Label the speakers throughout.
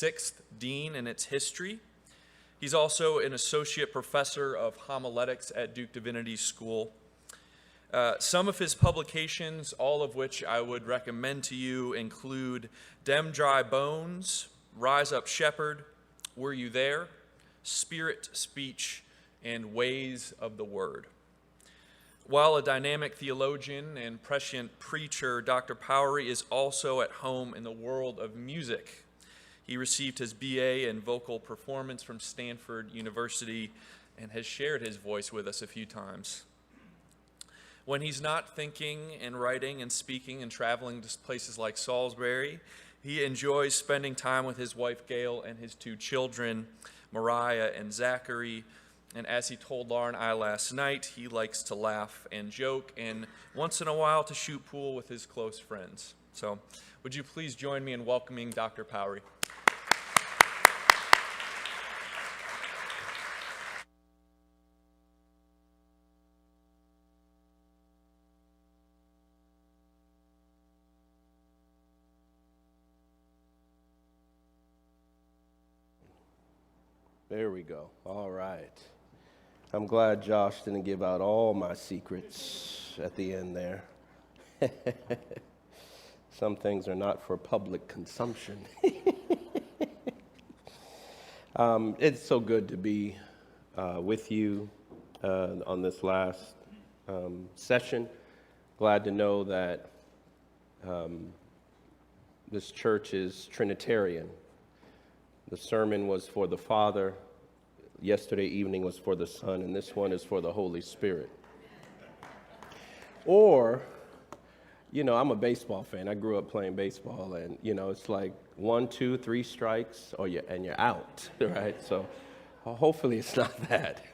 Speaker 1: sixth dean in its history. He's also an associate professor of homiletics at Duke Divinity School. Some of his publications, all of which I would recommend to you, include Dem Dry Bones, Rise Up Shepherd, Were You There?, Spirit, Speech, and Ways of the Word. While a dynamic theologian and prescient preacher, Dr. Powery is also at home in the world of music. He received his BA in vocal performance from Stanford University and has shared his voice with us a few times. When he's not thinking and writing and speaking and traveling to places like Salisbury, he enjoys spending time with his wife Gail and his two children, Mariah and Zachary. And as he told Laura and I last night, he likes to laugh and joke and once in a while to shoot pool with his close friends. So would you please join me in welcoming Dr. Powery?
Speaker 2: There we go. All right. I'm glad Josh didn't give out all my secrets at the end there. Some things are not for public consumption. It's so good to be with you on this last session. Glad to know that this church is Trinitarian. The sermon was for the Father, yesterday evening was for the Son, and this one is for the Holy Spirit. Or, I'm a baseball fan. I grew up playing baseball, and, it's like 1, 2, 3 strikes, and you're out, right? So hopefully it's not that.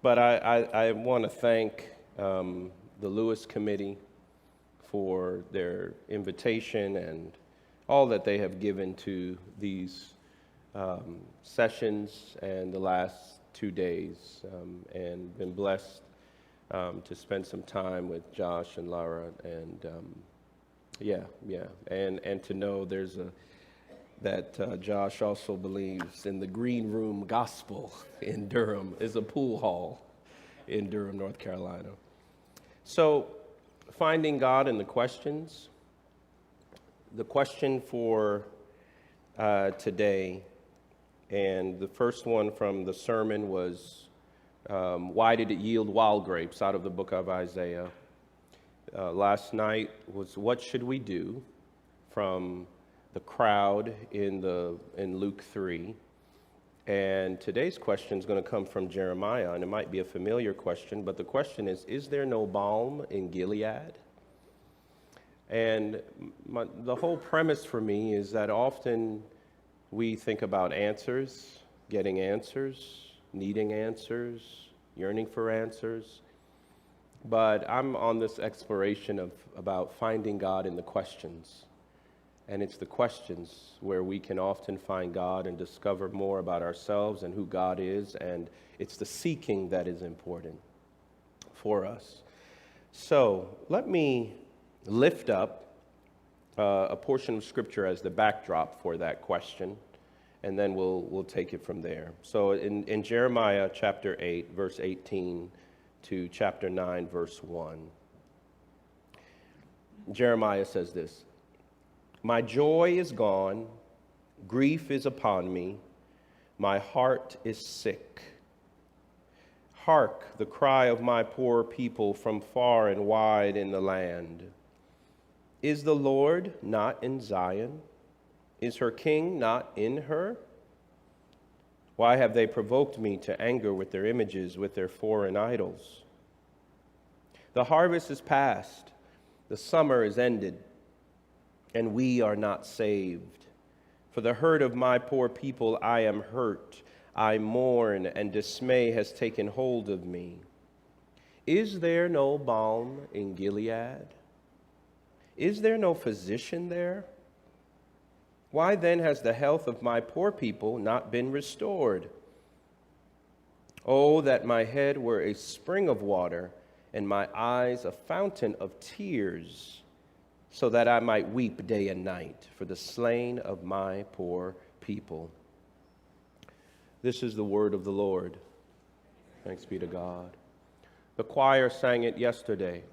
Speaker 2: But I want to thank the Lewis Committee for their invitation and all that they have given to these sessions and the last 2 days, and been blessed to spend some time with Josh and Laura, and and to know that Josh also believes in the Green Room Gospel in Durham, is a pool hall in Durham, North Carolina. So, finding God in the questions. The question for today, and the first one from the sermon was, why did it yield wild grapes, out of the book of Isaiah. Last night was, what should we do, from the crowd in Luke 3. And today's question is going to come from Jeremiah, and it might be a familiar question, but the question is there no balm in Gilead? And the whole premise for me is that often we think about answers, getting answers, needing answers, yearning for answers. But I'm on this exploration about finding God in the questions. And it's the questions where we can often find God and discover more about ourselves and who God is. And it's the seeking that is important for us. So let me lift up a portion of Scripture as the backdrop for that question, and then we'll take it from there. So in Jeremiah chapter 8, verse 18 to chapter 9, verse 1, Jeremiah says this: "My joy is gone, grief is upon me, my heart is sick. Hark the cry of my poor people from far and wide in the land. Is the Lord not in Zion? Is her king not in her? Why have they provoked me to anger with their images, with their foreign idols? The harvest is past, the summer is ended, and we are not saved. For the hurt of my poor people I am hurt. I mourn, and dismay has taken hold of me. Is there no balm in Gilead? Is there no physician there? Why then has the health of my poor people not been restored? Oh, that my head were a spring of water, and my eyes a fountain of tears. so that I might weep day and night for the slain of my poor people. This is the word of the Lord. Thanks be to God. The choir sang it yesterday.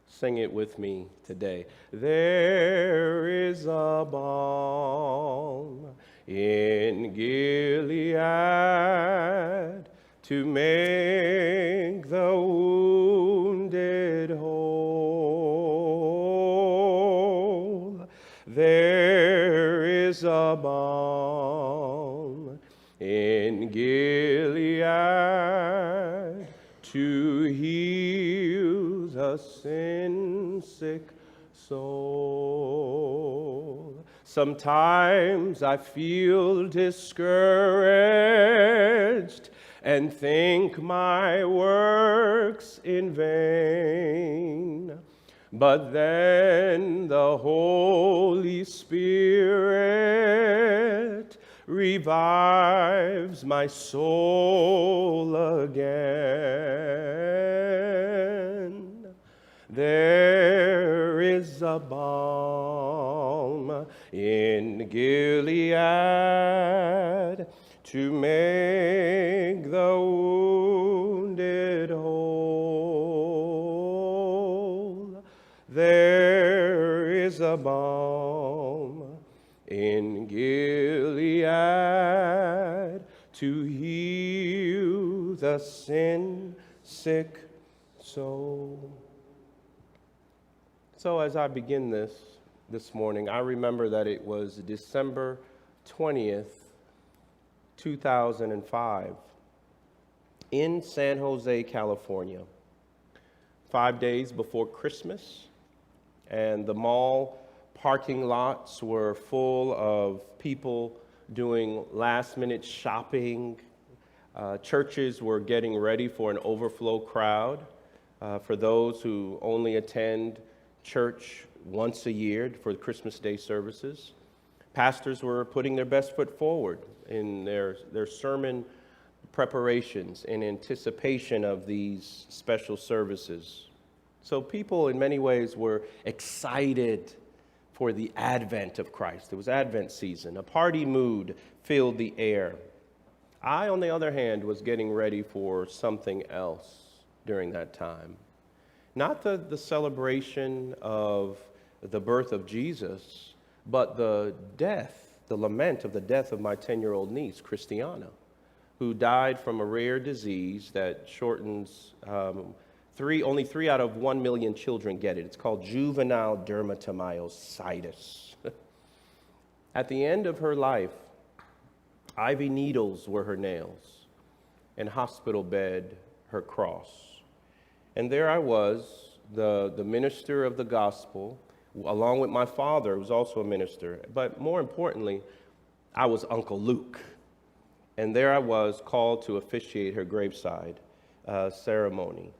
Speaker 2: Sing it with me today. There is a balm in Gilead to make the wounded whole. There is a balm in Gilead to heal the sin-sick soul. Sometimes I feel discouraged and think my work's in vain. But then the Holy Spirit revives my soul again. There is a balm in Gilead to make the wounded whole. There is a balm in Gilead to heal the sin-sick soul. So as I begin this morning, I remember that it was December 20th, 2005, in San Jose, California, 5 days before Christmas, and the mall parking lots were full of people doing last-minute shopping. Churches were getting ready for an overflow crowd. For those who only attend church once a year for the Christmas Day services, pastors were putting their best foot forward in their sermon preparations in anticipation of these special services. So people in many ways were excited for the advent of Christ. It was Advent season. A party mood filled the air. I, on the other hand, was getting ready for something else during that time. Not the celebration of the birth of Jesus, but the lament of the death of my 10-year-old niece, Christiana, who died from a rare disease that shortens, only 3 out of 1 million children get it. It's called juvenile dermatomyositis. At the end of her life, IV needles were her nails, and hospital bed her cross. And there I was, the minister of the gospel, along with my father, who was also a minister. But more importantly, I was Uncle Luke. And there I was, called to officiate her graveside ceremony.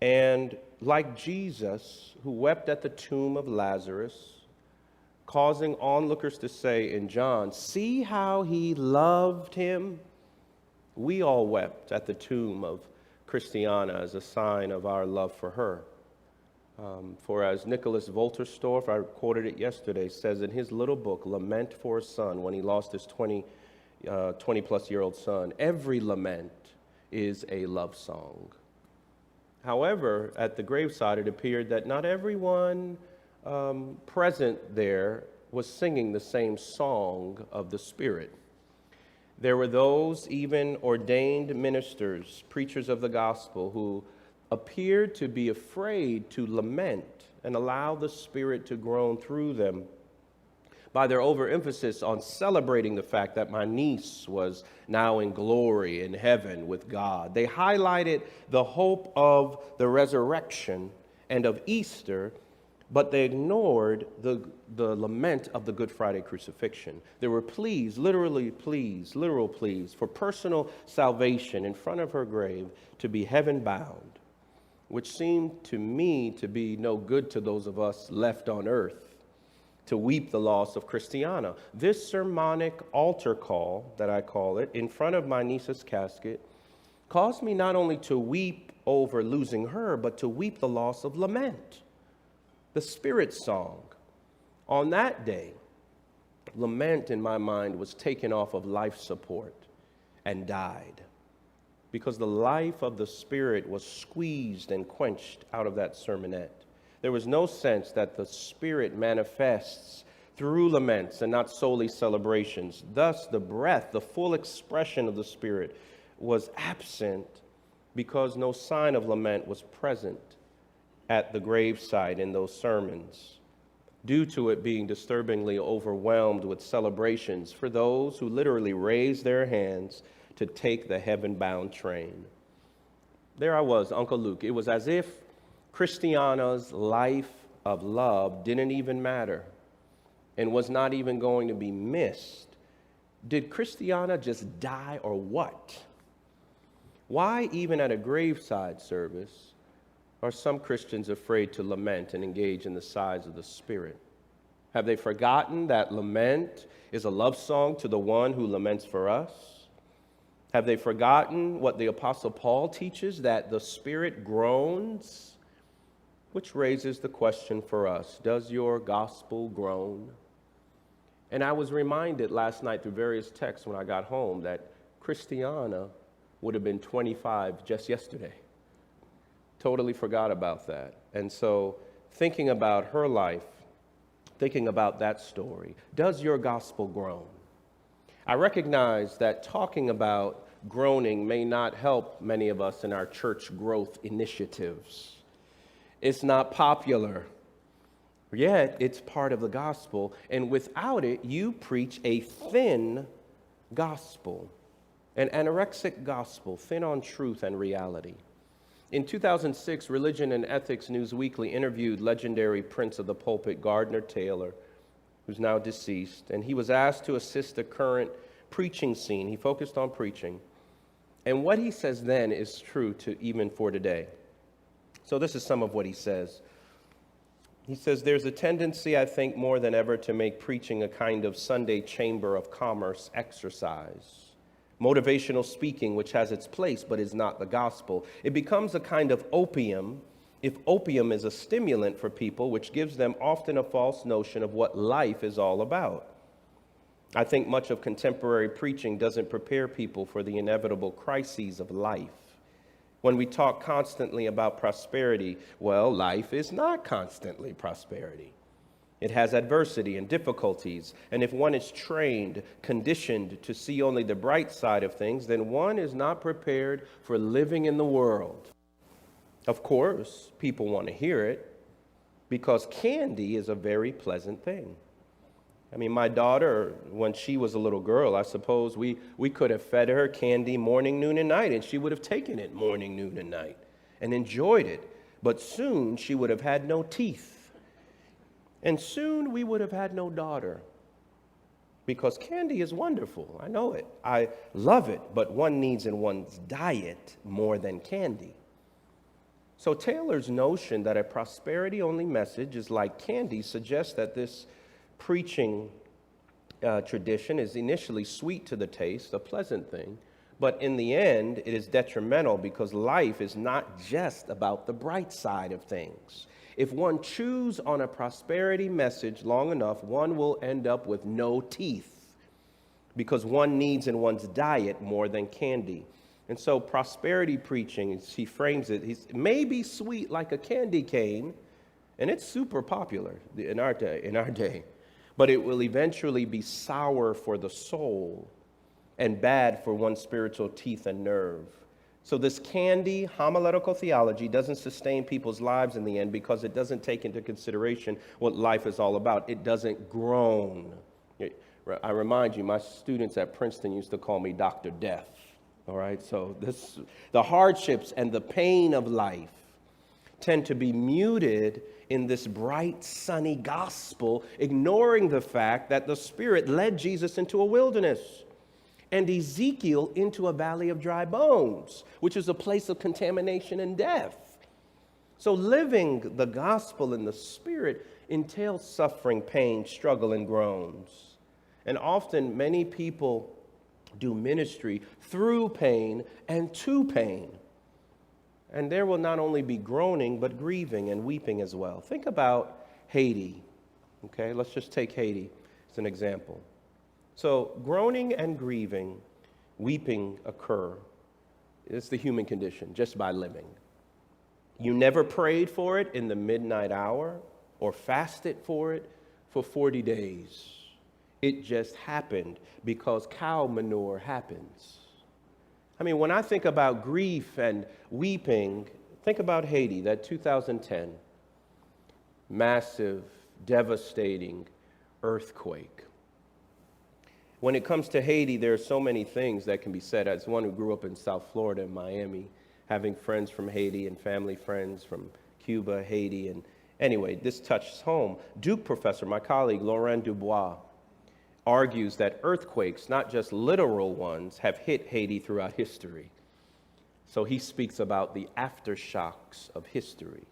Speaker 2: And like Jesus, who wept at the tomb of Lazarus, causing onlookers to say in John, "See how he loved him," we all wept at the tomb of Christiana as a sign of our love for her. For as Nicholas Wolterstorff, I quoted it yesterday, says in his little book, Lament for a Son, when he lost his 20-plus-year-old son, every lament is a love song. However, at the graveside, it appeared that not everyone present there was singing the same song of the Spirit. There were those, even ordained ministers, preachers of the gospel, who appeared to be afraid to lament and allow the Spirit to groan through them by their overemphasis on celebrating the fact that my niece was now in glory in heaven with God. They highlighted the hope of the resurrection and of Easter, but they ignored the lament of the Good Friday crucifixion. There were pleas, literal pleas for personal salvation in front of her grave to be heaven-bound, which seemed to me to be no good to those of us left on earth, to weep the loss of Christiana. This sermonic altar call, that I call it, in front of my niece's casket, caused me not only to weep over losing her, but to weep the loss of lament. The Spirit song. On that day, lament in my mind was taken off of life support and died, because the life of the Spirit was squeezed and quenched out of that sermonette. There was no sense that the Spirit manifests through laments and not solely celebrations. Thus, the breath, the full expression of the Spirit was absent because no sign of lament was present at the graveside in those sermons, due to it being disturbingly overwhelmed with celebrations for those who literally raised their hands to take the heaven-bound train. There I was, Uncle Luke. It was as if Christiana's life of love didn't even matter and was not even going to be missed. Did Christiana just die or what? Why, even at a graveside service, are some Christians afraid to lament and engage in the sighs of the Spirit? Have they forgotten that lament is a love song to the one who laments for us? Have they forgotten what the Apostle Paul teaches, that the Spirit groans? Which raises the question for us, does your gospel groan? And I was reminded last night through various texts when I got home that Christiana would have been 25 just yesterday. Totally forgot about that. And so thinking about her life, thinking about that story, does your gospel groan? I recognize that talking about groaning may not help many of us in our church growth initiatives. It's not popular, yet it's part of the gospel, and without it, you preach a thin gospel, an anorexic gospel, thin on truth and reality. In 2006, Religion and Ethics News Weekly interviewed legendary Prince of the Pulpit, Gardner Taylor, who's now deceased, and he was asked to assist the current preaching scene. He focused on preaching. And what he says then is true to even for today. So this is some of what he says. He says, there's a tendency, I think, more than ever to make preaching a kind of Sunday chamber of commerce exercise. Motivational speaking, which has its place but is not the gospel. It becomes a kind of opium, if opium is a stimulant for people, which gives them often a false notion of what life is all about. I think much of contemporary preaching doesn't prepare people for the inevitable crises of life. When we talk constantly about prosperity, well, life is not constantly prosperity. It has adversity and difficulties, and if one is trained, conditioned to see only the bright side of things, then one is not prepared for living in the world. Of course, people want to hear it because candy is a very pleasant thing. I mean, my daughter, when she was a little girl, I suppose we could have fed her candy morning, noon, and night, and she would have taken it morning, noon, and night and enjoyed it. But soon she would have had no teeth. And soon we would have had no daughter. Because candy is wonderful. I know it. I love it. But one needs in one's diet more than candy. So Taylor's notion that a prosperity-only message is like candy suggests that this preaching tradition is initially sweet to the taste, a pleasant thing, but in the end, it is detrimental because life is not just about the bright side of things. If one chews on a prosperity message long enough, one will end up with no teeth because one needs in one's diet more than candy. And so prosperity preaching, as he frames it, it may be sweet like a candy cane, and it's super popular in our day. But it will eventually be sour for the soul and bad for one's spiritual teeth and nerve. So this candy homiletical theology doesn't sustain people's lives in the end because it doesn't take into consideration what life is all about. It doesn't groan. I remind you, my students at Princeton used to call me Dr. Death. All right, so the hardships and the pain of life tend to be muted in this bright, sunny gospel, ignoring the fact that the Spirit led Jesus into a wilderness and Ezekiel into a valley of dry bones, which is a place of contamination and death. So living the gospel in the Spirit entails suffering, pain, struggle, and groans. And often many people do ministry through pain and to pain. And there will not only be groaning, but grieving and weeping as well. Think about Haiti. Okay, let's just take Haiti as an example. So groaning and grieving, weeping occur. It's the human condition just by living. You never prayed for it in the midnight hour or fasted for it for 40 days. It just happened because cow manure happens. I mean, when I think about grief and weeping, think about Haiti, that 2010 massive, devastating earthquake. When it comes to Haiti, there are so many things that can be said. As one who grew up in South Florida in Miami, having friends from Haiti and family friends from Cuba, Haiti, and anyway, this touches home. Duke professor, my colleague, Laurent Dubois, argues that earthquakes, not just literal ones, have hit Haiti throughout history. So he speaks about the aftershocks of history.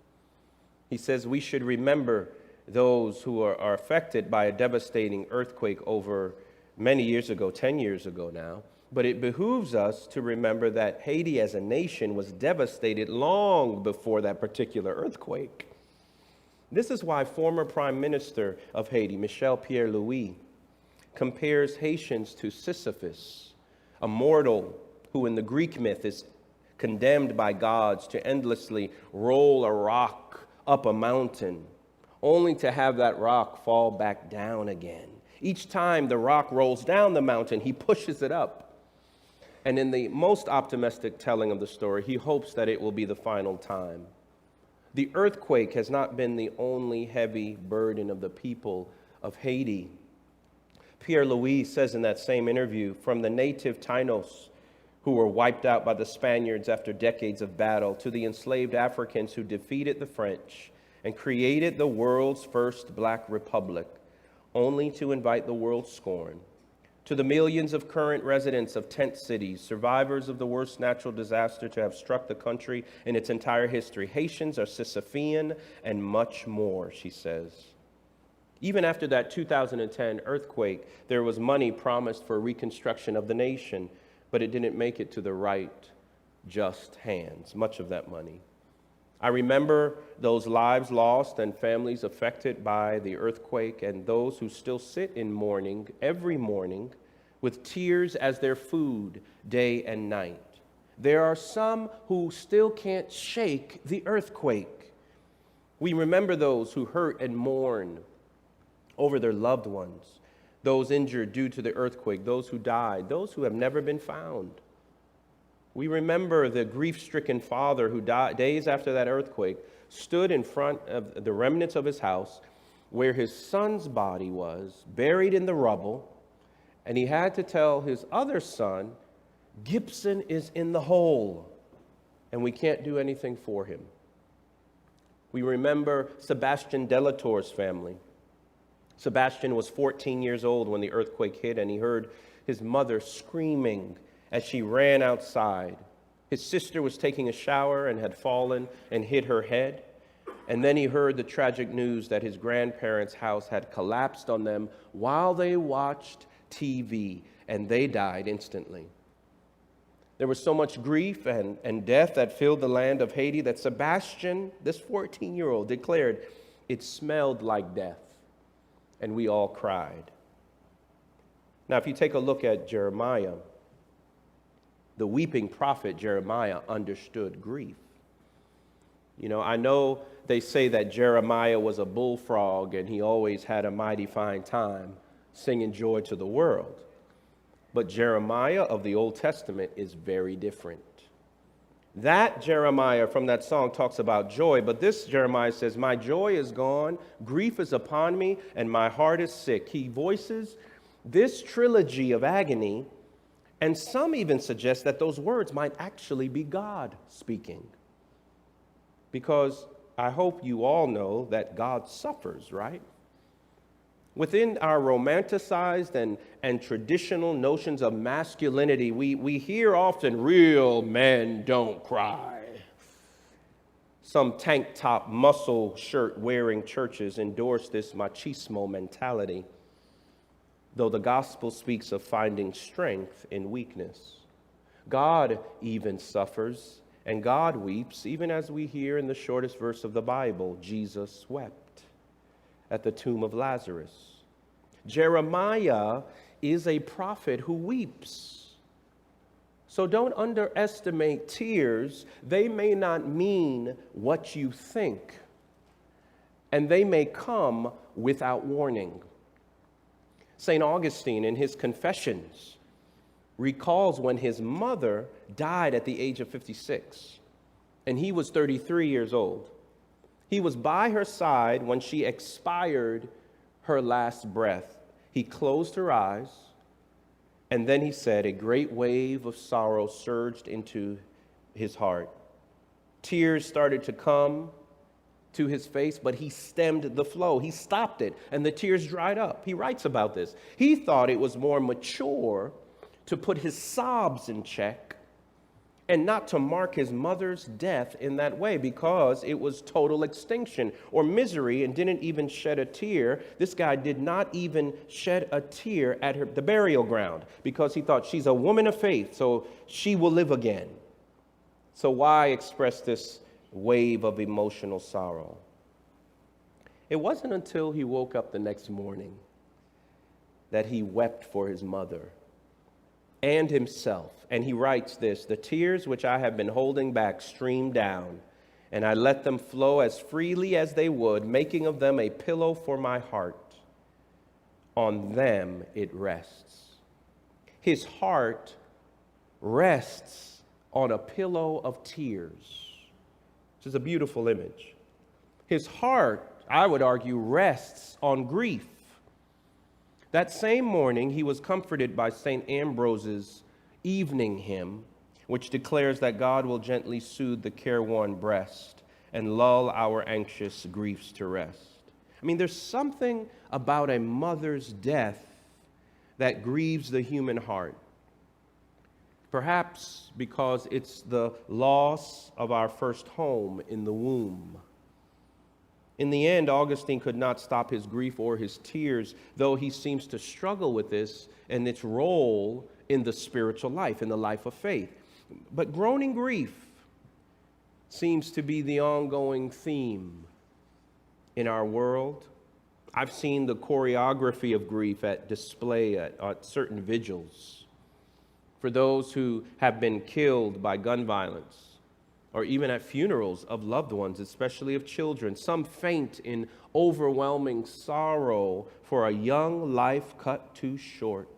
Speaker 2: He says we should remember those who are affected by a devastating earthquake over many years ago, 10 years ago now, but it behooves us to remember that Haiti as a nation was devastated long before that particular earthquake. This is why former Prime Minister of Haiti, Michel Pierre-Louis, compares Haitians to Sisyphus, a mortal who in the Greek myth is condemned by gods to endlessly roll a rock up a mountain, only to have that rock fall back down again. Each time the rock rolls down the mountain, he pushes it up. And in the most optimistic telling of the story, he hopes that it will be the final time. The earthquake has not been the only heavy burden of the people of Haiti. Pierre-Louis says in that same interview, from the native Tainos who were wiped out by the Spaniards after decades of battle, to the enslaved Africans who defeated the French and created the world's first black republic, only to invite the world's scorn, to the millions of current residents of tent cities, survivors of the worst natural disaster to have struck the country in its entire history. Haitians are Sisyphean and much more, she says. Even after that 2010 earthquake, there was money promised for reconstruction of the nation, but it didn't make it to the right, just hands, much of that money. I remember those lives lost and families affected by the earthquake, and those who still sit in mourning every morning with tears as their food day and night. There are some who still can't shake the earthquake. We remember those who hurt and mourn over their loved ones, those injured due to the earthquake, those who died, those who have never been found. We remember the grief-stricken father who died days after that earthquake, stood in front of the remnants of his house where his son's body was, buried in the rubble, and he had to tell his other son, Gibson is in the hole, and we can't do anything for him. We remember Sebastian Delatour's family. Sebastian was 14 years old when the earthquake hit, and he heard his mother screaming as she ran outside. His sister was taking a shower and had fallen and hit her head. And then he heard the tragic news that his grandparents' house had collapsed on them while they watched TV, and they died instantly. There was so much grief and death that filled the land of Haiti that Sebastian, this 14-year-old, declared it smelled like death, and we all cried. Now, if you take a look at Jeremiah, the weeping prophet Jeremiah understood grief. You know, I know they say that Jeremiah was a bullfrog and he always had a mighty fine time singing joy to the world. But Jeremiah of the Old Testament is very different. That Jeremiah from that song talks about joy, but this Jeremiah says, my joy is gone, grief is upon me, and my heart is sick. He voices this trilogy of agony, and some even suggest that those words might actually be God speaking. Because I hope you all know that God suffers, right? Within our romanticized and traditional notions of masculinity, we hear often, real men don't cry. Some tank top, muscle shirt wearing churches endorse this machismo mentality, though the gospel speaks of finding strength in weakness. God even suffers, and God weeps, even as we hear in the shortest verse of the Bible, Jesus wept. at the tomb of Lazarus. Jeremiah is a prophet who weeps. So don't underestimate tears. They may not mean what you think, and they may come without warning. St. Augustine, in his Confessions, recalls when his mother died at the age of 56, and he was 33 years old. He was by her side when she expired her last breath. He closed her eyes, and then he said, a great wave of sorrow surged into his heart. Tears started to come to his face, but he stemmed the flow. He stopped it, and the tears dried up. He writes about this. He thought it was more mature to put his sobs in check and not to mark his mother's death in that way, because it was total extinction or misery, and didn't even shed a tear. This guy did not even shed a tear at the burial ground, because he thought, she's a woman of faith, so she will live again. So why express this wave of emotional sorrow? It wasn't until he woke up the next morning that he wept for his mother and himself. And he writes this: the tears which I have been holding back streamed down, and I let them flow as freely as they would, making of them a pillow for my heart. On them it rests. His heart rests on a pillow of tears, which is a beautiful image. His heart, I would argue, rests on grief. That same morning, he was comforted by St. Ambrose's evening hymn, which declares that God will gently soothe the careworn breast and lull our anxious griefs to rest. I mean, there's something about a mother's death that grieves the human heart. Perhaps because it's the loss of our first home in the womb. In the end, Augustine could not stop his grief or his tears, though he seems to struggle with this and its role in the spiritual life, in the life of faith. But groaning grief seems to be the ongoing theme in our world. I've seen the choreography of grief at display at certain vigils for those who have been killed by gun violence, or even at funerals of loved ones, especially of children. Some faint in overwhelming sorrow for a young life cut too short.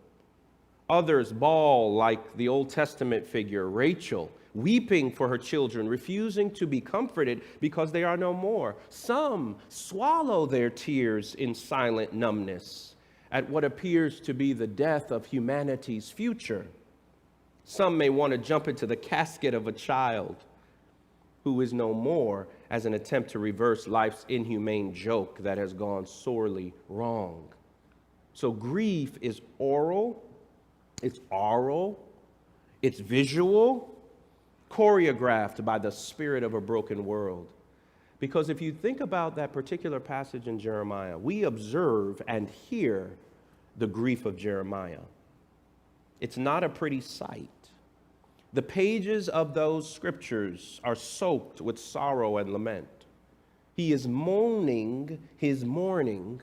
Speaker 2: Others bawl like the Old Testament figure, Rachel, weeping for her children, refusing to be comforted because they are no more. Some swallow their tears in silent numbness at what appears to be the death of humanity's future. Some may want to jump into the casket of a child who is no more, as an attempt to reverse life's inhumane joke that has gone sorely wrong. So grief is oral, it's aural, it's visual, choreographed by the spirit of a broken world. Because if you think about that particular passage in Jeremiah, we observe and hear the grief of Jeremiah. It's not a pretty sight. The pages of those scriptures are soaked with sorrow and lament. He is moaning his mourning.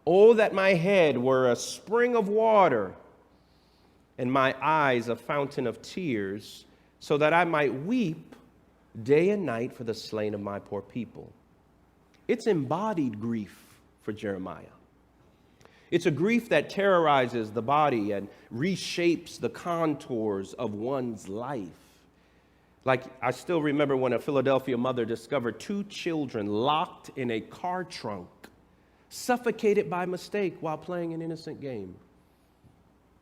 Speaker 2: Oh, that my head were a spring of water, and my eyes a fountain of tears, so that I might weep day and night for the slain of my poor people. It's embodied grief for Jeremiah. It's a grief that terrorizes the body and reshapes the contours of one's life. Like, I still remember when a Philadelphia mother discovered 2 children locked in a car trunk, suffocated by mistake while playing an innocent game.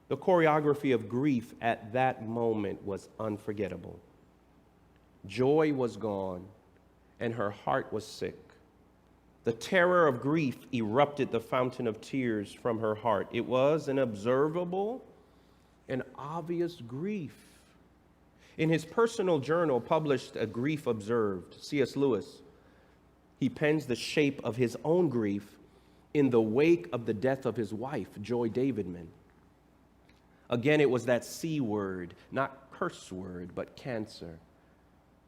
Speaker 2: The choreography of grief at that moment was unforgettable. Joy was gone, and her heart was sick. The terror of grief erupted the fountain of tears from her heart. It was an observable and obvious grief. In his personal journal published, A Grief Observed, C.S. Lewis, he pens the shape of his own grief in the wake of the death of his wife, Joy Davidman. Again, it was that C word, not curse word, but cancer.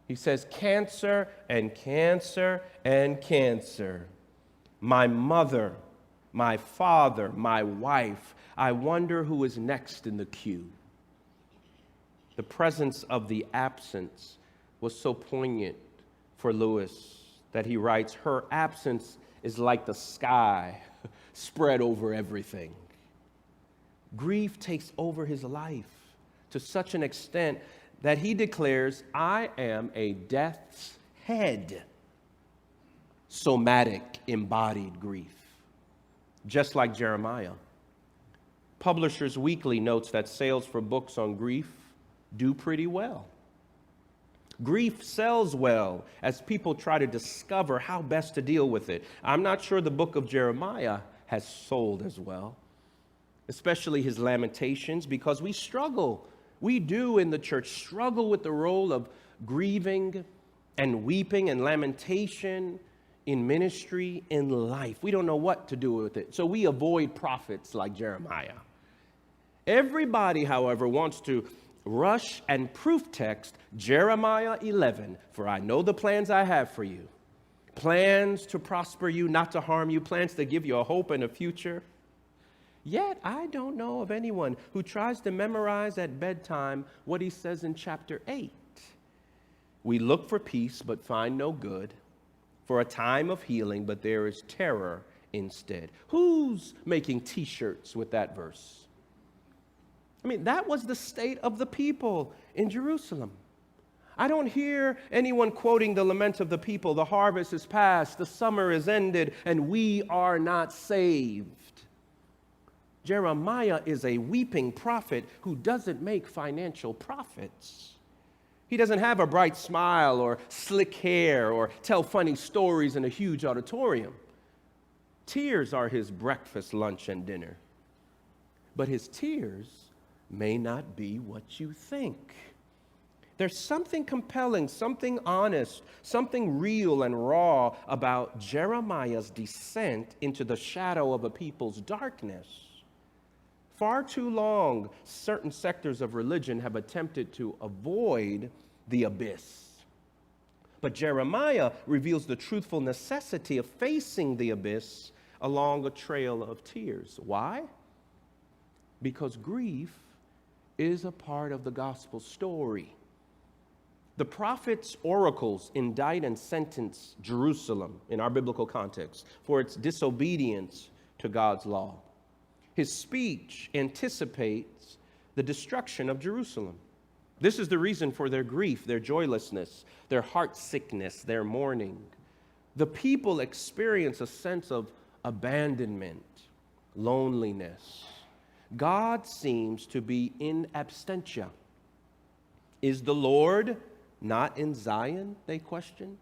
Speaker 2: He says, cancer and cancer and cancer. my mother, my father, my wife. I wonder who is next in the queue. The presence of the absence was so poignant for Lewis that he writes, her absence is like the sky spread over everything. Grief takes over his life to such an extent that he declares, I am a death's head. Somatic, embodied grief. Just like Jeremiah. Publishers Weekly notes that sales for books on grief do pretty well. Grief sells well as people try to discover how best to deal with it. I'm not sure the book of Jeremiah has sold as well, especially his Lamentations, because we struggle. We do in the church struggle with the role of grieving and weeping and lamentation in ministry, in life. We don't know what to do with it, so we avoid prophets like Jeremiah. Everybody, however, wants to rush and proof text Jeremiah 11, for I know the plans I have for you. Plans to prosper you, not to harm you, plans to give you a hope and a future. Yet I don't know of anyone who tries to memorize at bedtime what he says in chapter 8. We look for peace but find no good, for a time of healing, but there is terror instead. Who's making t-shirts with that verse? I mean, that was the state of the people in Jerusalem. I don't hear anyone quoting the lament of the people. The harvest is past, the summer is ended, and we are not saved. Jeremiah is a weeping prophet who doesn't make financial profits. He doesn't have a bright smile or slick hair or tell funny stories in a huge auditorium. Tears are his breakfast, lunch, and dinner. But his tears may not be what you think. There's something compelling, something honest, something real and raw about Jeremiah's descent into the shadow of a people's darkness. Far too long, certain sectors of religion have attempted to avoid the abyss. But Jeremiah reveals the truthful necessity of facing the abyss along a trail of tears. Why? Because grief is a part of the gospel story. The prophet's oracles indict and sentence Jerusalem, in our biblical context, for its disobedience to God's law. His speech anticipates the destruction of Jerusalem. This is the reason for their grief, their joylessness, their heart sickness, their mourning. The people experience a sense of abandonment, loneliness. God seems to be in absentia. Is the Lord not in Zion, they question?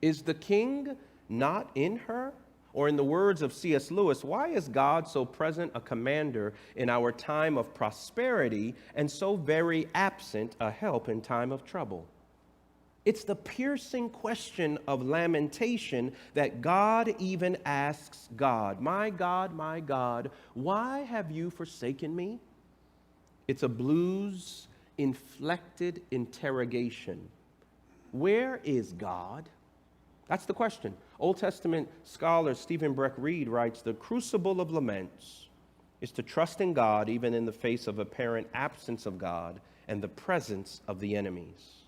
Speaker 2: Is the king not in her? Or in the words of C.S. Lewis, why is God so present a commander in our time of prosperity and so very absent a help in time of trouble? It's the piercing question of lamentation that God even asks God, my God, why have you forsaken me? It's a blues-inflected interrogation. Where is God? That's the question. Old Testament scholar Stephen Breck Reed writes, the crucible of laments is to trust in God even in the face of apparent absence of God and the presence of the enemies.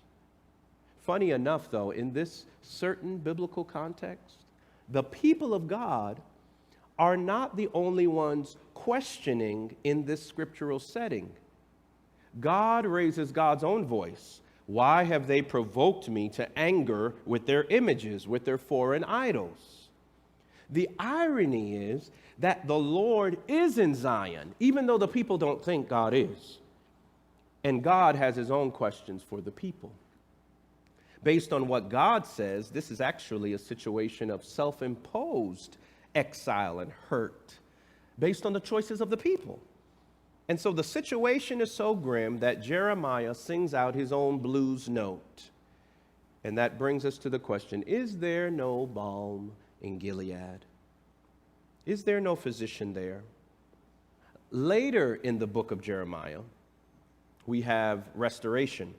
Speaker 2: Funny enough, though, in this certain biblical context, the people of God are not the only ones questioning in this scriptural setting. God raises God's own voice. Why have they provoked me to anger with their images, with their foreign idols? The irony is that the Lord is in Zion, even though the people don't think God is. And God has his own questions for the people. Based on what God says, this is actually a situation of self-imposed exile and hurt, based on the choices of the people. And so the situation is so grim that Jeremiah sings out his own blues note. And that brings us to the question, is there no balm in Gilead? Is there no physician there? Later in the book of Jeremiah, we have restoration.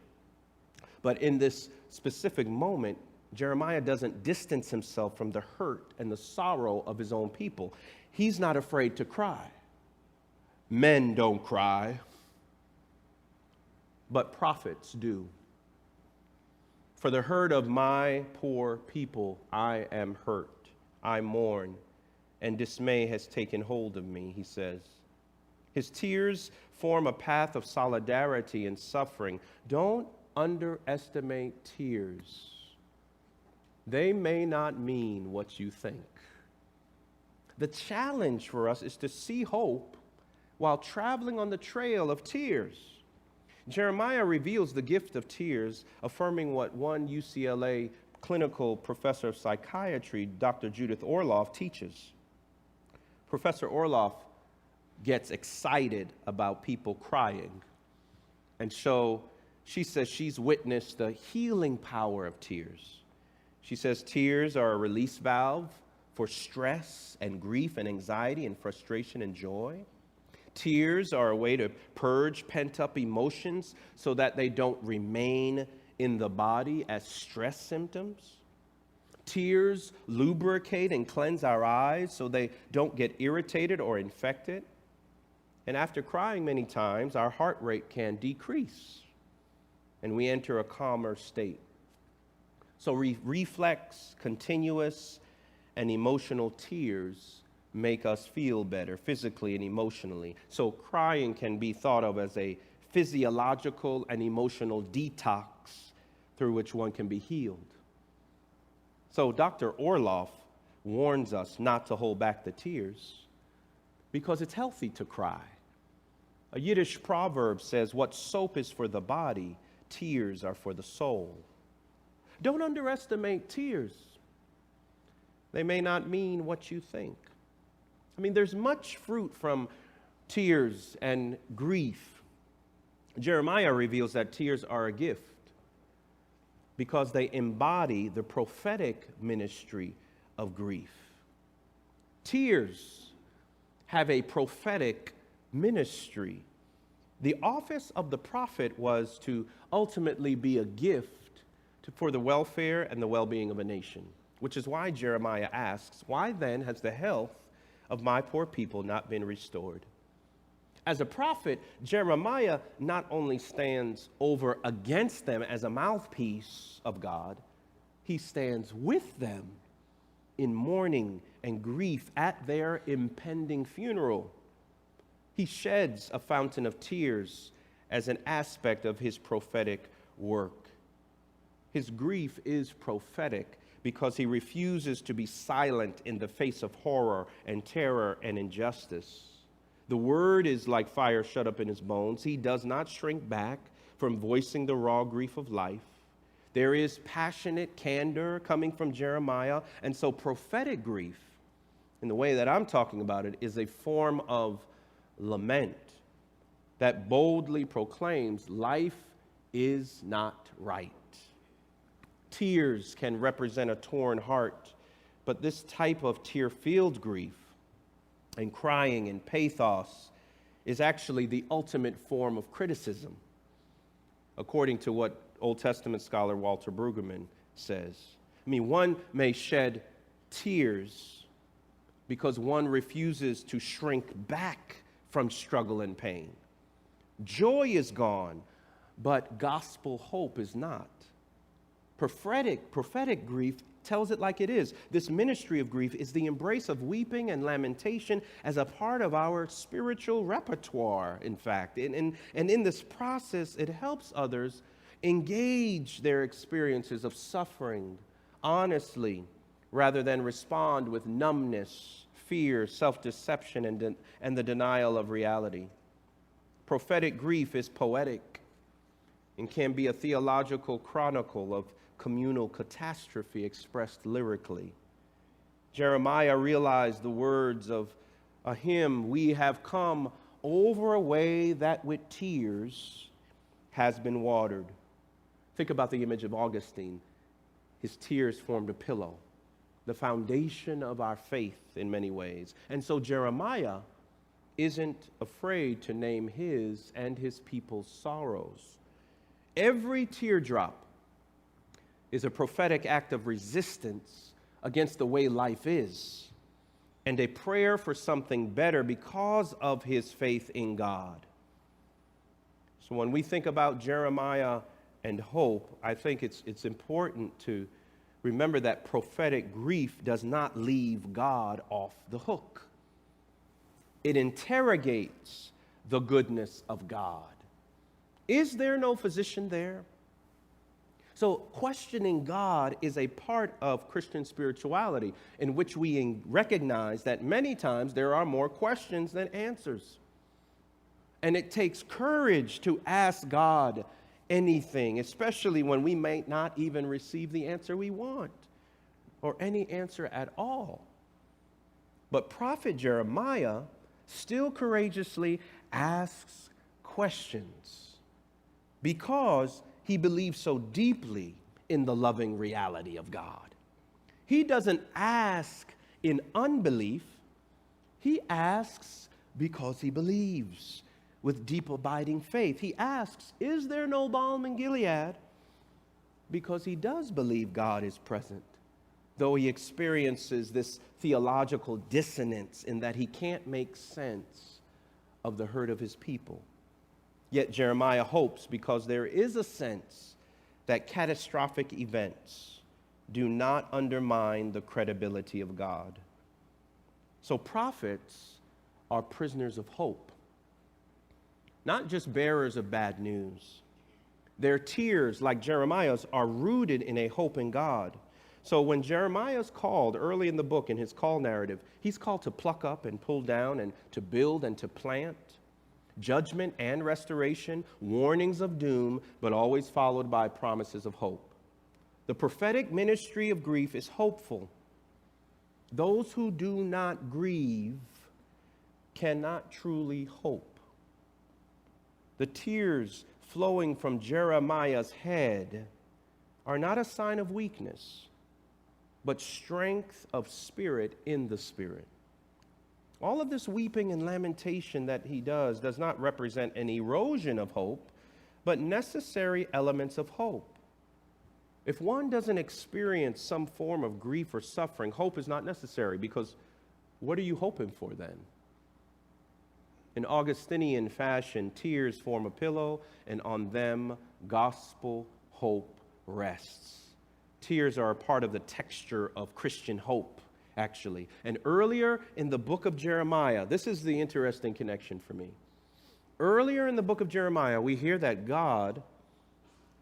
Speaker 2: But in this specific moment, Jeremiah doesn't distance himself from the hurt and the sorrow of his own people. He's not afraid to cry. Men don't cry, but prophets do. For the hurt of my poor people, I am hurt. I mourn, and dismay has taken hold of me, he says. His tears form a path of solidarity and suffering. Don't underestimate tears. They may not mean what you think. The challenge for us is to see hope while traveling on the trail of tears. Jeremiah reveals the gift of tears, affirming what one UCLA clinical professor of psychiatry, Dr. Judith Orloff, teaches. Professor Orloff gets excited about people crying. And so she says she's witnessed the healing power of tears. She says tears are a release valve for stress and grief and anxiety and frustration and joy. Tears are a way to purge pent-up emotions so that they don't remain in the body as stress symptoms. Tears lubricate and cleanse our eyes so they don't get irritated or infected. And after crying many times, our heart rate can decrease and we enter a calmer state. So reflex, continuous, and emotional tears make us feel better physically and emotionally. So crying can be thought of as a physiological and emotional detox through which one can be healed. So Dr. Orloff warns us not to hold back the tears because it's healthy to cry. A Yiddish proverb says, "What soap is for the body, tears are for the soul." Don't underestimate tears. They may not mean what you think. I mean, there's much fruit from tears and grief. Jeremiah reveals that tears are a gift because they embody the prophetic ministry of grief. Tears have a prophetic ministry. The office of the prophet was to ultimately be a gift for the welfare and the well-being of a nation, which is why Jeremiah asks, "Why then has the health of my poor people not been restored?" As a prophet, Jeremiah not only stands over against them as a mouthpiece of God, he stands with them in mourning and grief at their impending funeral. He sheds a fountain of tears as an aspect of his prophetic work. His grief is prophetic because he refuses to be silent in the face of horror and terror and injustice. The word is like fire shut up in his bones. He does not shrink back from voicing the raw grief of life. There is passionate candor coming from Jeremiah, and so prophetic grief, in the way that I'm talking about it, is a form of lament that boldly proclaims life is not right. Tears can represent a torn heart, but this type of tear-filled grief and crying and pathos is actually the ultimate form of criticism, according to what Old Testament scholar Walter Brueggemann says. I mean, one may shed tears because one refuses to shrink back from struggle and pain. Joy is gone, but gospel hope is not. Prophetic grief tells it like it is. This ministry of grief is the embrace of weeping and lamentation as a part of our spiritual repertoire, in fact. And in this process, it helps others engage their experiences of suffering honestly, rather than respond with numbness, fear, self-deception, and the denial of reality. Prophetic grief is poetic and can be a theological chronicle of communal catastrophe expressed lyrically. Jeremiah realized the words of a hymn, "We have come over a way that with tears has been watered." Think about the image of Augustine. His tears formed a pillow, the foundation of our faith in many ways. And so Jeremiah isn't afraid to name his and his people's sorrows. Every teardrop is a prophetic act of resistance against the way life is, and a prayer for something better because of his faith in God. So when we think about Jeremiah and hope, I think it's important to remember that prophetic grief does not leave God off the hook. It interrogates the goodness of God. Is there no physician there? So questioning God is a part of Christian spirituality, in which we recognize that many times there are more questions than answers. And it takes courage to ask God anything, especially when we may not even receive the answer we want, or any answer at all. But prophet Jeremiah still courageously asks questions because he believes so deeply in the loving reality of God. He doesn't ask in unbelief. He asks because he believes with deep abiding faith. He asks, is there no balm in Gilead? Because he does believe God is present, though he experiences this theological dissonance in that he can't make sense of the hurt of his people. Yet Jeremiah hopes because there is a sense that catastrophic events do not undermine the credibility of God. So prophets are prisoners of hope, not just bearers of bad news. Their tears, like Jeremiah's, are rooted in a hope in God. So when Jeremiah is called early in the book, in his call narrative, he's called to pluck up and pull down and to build and to plant. Judgment and restoration, warnings of doom, but always followed by promises of hope. The prophetic ministry of grief is hopeful. Those who do not grieve cannot truly hope. The tears flowing from Jeremiah's head are not a sign of weakness, but strength of spirit in the Spirit. All of this weeping and lamentation that he does not represent an erosion of hope, but necessary elements of hope. If one doesn't experience some form of grief or suffering, hope is not necessary, because what are you hoping for then? In Augustinian fashion, tears form a pillow, and on them gospel hope rests. Tears are a part of the texture of Christian hope, actually. And earlier in the book of Jeremiah, this is the interesting connection for me. Earlier in the book of Jeremiah, we hear that God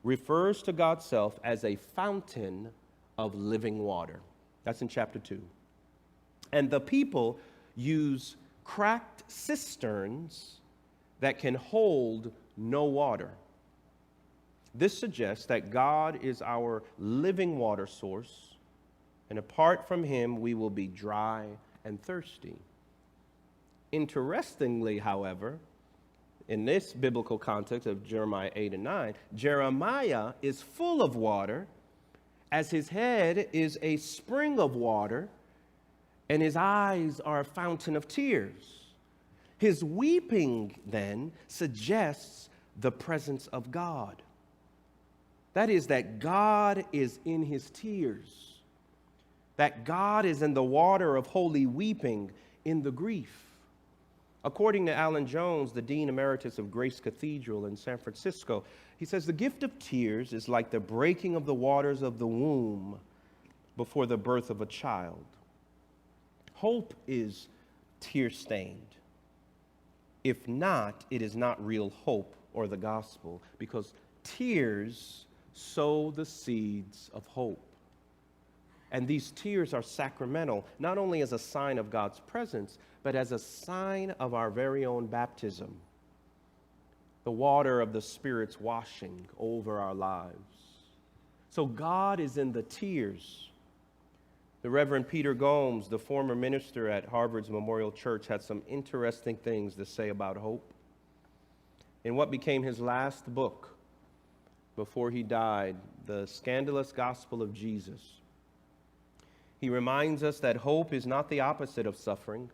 Speaker 2: refers to God's self as a fountain of living water. That's in chapter 2. And the people use cracked cisterns that can hold no water. This suggests that God is our living water source, and apart from him, we will be dry and thirsty. Interestingly, however, in this biblical context of Jeremiah 8 and 9, Jeremiah is full of water, as his head is a spring of water, and his eyes are a fountain of tears. His weeping, then, suggests the presence of God. That is, that God is in his tears, that God is in the water of holy weeping in the grief. According to Alan Jones, the Dean Emeritus of Grace Cathedral in San Francisco, he says the gift of tears is like the breaking of the waters of the womb before the birth of a child. Hope is tear-stained. If not, it is not real hope or the gospel, because tears sow the seeds of hope. And these tears are sacramental, not only as a sign of God's presence, but as a sign of our very own baptism, the water of the Spirit's washing over our lives. So God is in the tears. The Reverend Peter Gomes, the former minister at Harvard's Memorial Church, had some interesting things to say about hope. In what became his last book before he died, The Scandalous Gospel of Jesus, he reminds us that hope is not the opposite of suffering.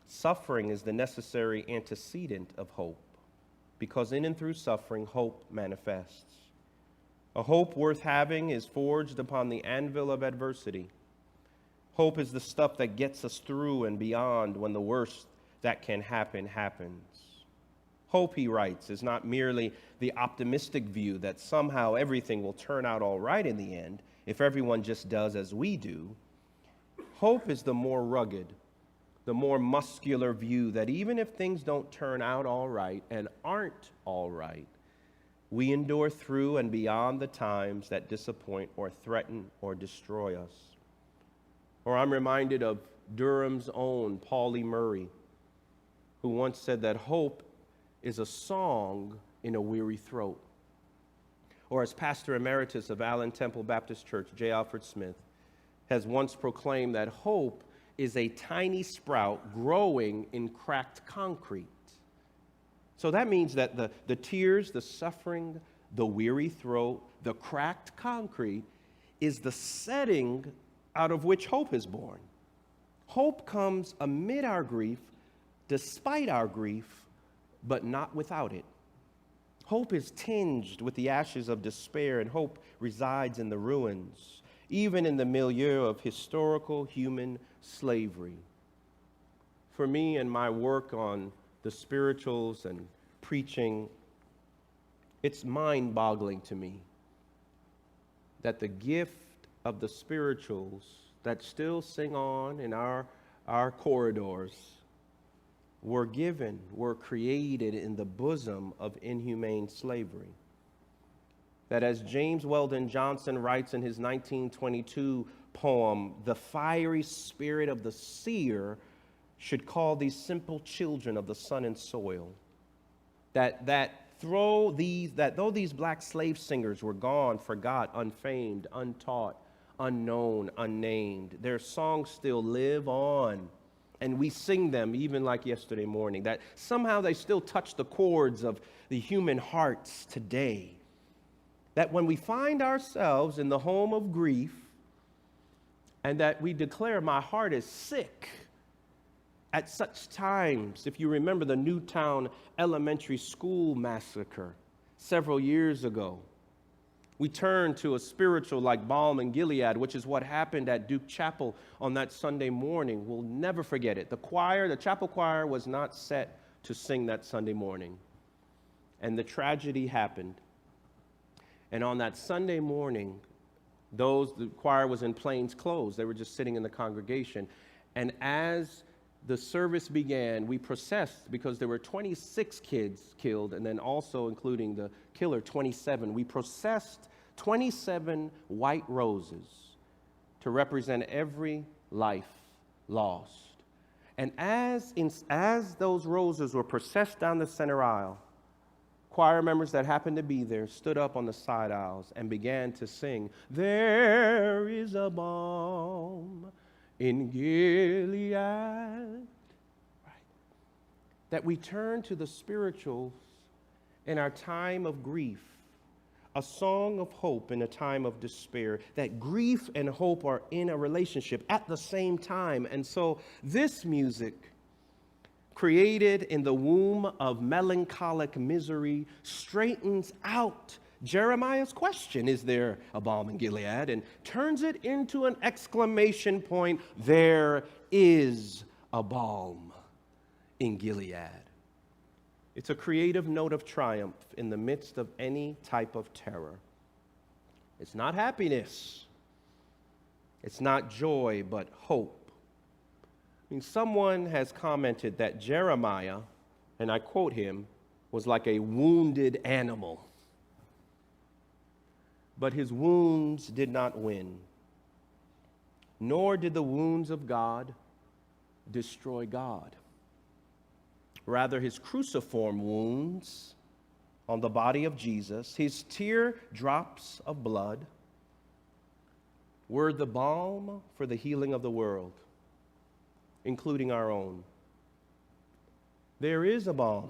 Speaker 2: Suffering is the necessary antecedent of hope, because in and through suffering, hope manifests. A hope worth having is forged upon the anvil of adversity. Hope is the stuff that gets us through and beyond when the worst that can happen happens. Hope, he writes, is not merely the optimistic view that somehow everything will turn out all right in the end if everyone just does as we do. Hope is the more rugged, the more muscular view that even if things don't turn out all right and aren't all right, we endure through and beyond the times that disappoint or threaten or destroy us. Or I'm reminded of Durham's own Pauli Murray, who once said that hope is a song in a weary throat. Or as pastor emeritus of Allen Temple Baptist Church, J. Alfred Smith, has once proclaimed that hope is a tiny sprout growing in cracked concrete. So that means that the tears, the suffering, the weary throat, the cracked concrete is the setting out of which hope is born. Hope comes amid our grief, despite our grief, but not without it. Hope is tinged with the ashes of despair, and hope resides in the ruins, even in the milieu of historical human slavery. For me and my work on the spirituals and preaching, it's mind-boggling to me that the gift of the spirituals that still sing on in our corridors were created in the bosom of inhumane slavery. That, as James Weldon Johnson writes in his 1922 poem, the fiery spirit of the seer should call these simple children of the sun and soil. That though these black slave singers were gone, forgot, unfamed, untaught, unknown, unnamed, their songs still live on. And we sing them even like yesterday morning, that somehow they still touch the chords of the human hearts today. That when we find ourselves in the home of grief and that we declare, my heart is sick, at such times, if you remember the Newtown Elementary School massacre several years ago, we turn to a spiritual like balm in Gilead, which is what happened at Duke Chapel on that Sunday morning. We'll never forget it. The chapel choir was not set to sing that Sunday morning. And the tragedy happened. And on that Sunday morning, the choir was in plain clothes. They were just sitting in the congregation. And as the service began, we processed, because there were 26 kids killed, and then also including the killer, 27. We processed 27 white roses to represent every life lost. And as those roses were processed down the center aisle, choir members that happened to be there stood up on the side aisles and began to sing, "There is a balm in Gilead." Right. That we turn to the spirituals in our time of grief, a song of hope in a time of despair, that grief and hope are in a relationship at the same time. And so this music, created in the womb of melancholic misery, straightens out Jeremiah's question, is there a balm in Gilead? And turns it into an exclamation point, there is a balm in Gilead. It's a creative note of triumph in the midst of any type of terror. It's not happiness. It's not joy, but hope. I mean, someone has commented that Jeremiah, and I quote him, was like a wounded animal. But his wounds did not win, nor did the wounds of God destroy God. Rather, his cruciform wounds on the body of Jesus, his tear drops of blood, were the balm for the healing of the world, including our own. There is a balm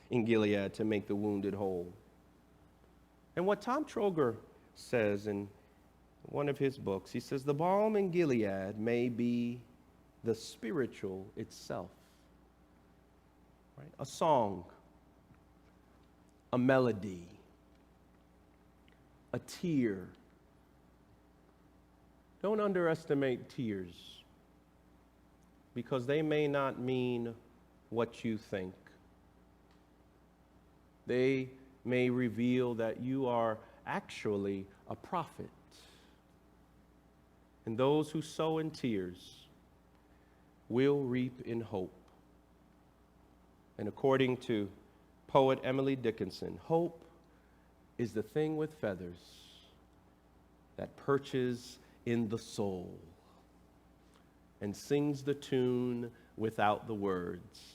Speaker 2: in Gilead to make the wounded whole. And what Tom Troger says in one of his books, he says, the balm in Gilead may be the spiritual itself. Right? A song, a melody, a tear. Don't underestimate tears, because they may not mean what you think. They may reveal that you are actually a prophet. And those who sow in tears will reap in hope. And according to poet Emily Dickinson, hope is the thing with feathers that perches in the soul and sings the tune without the words.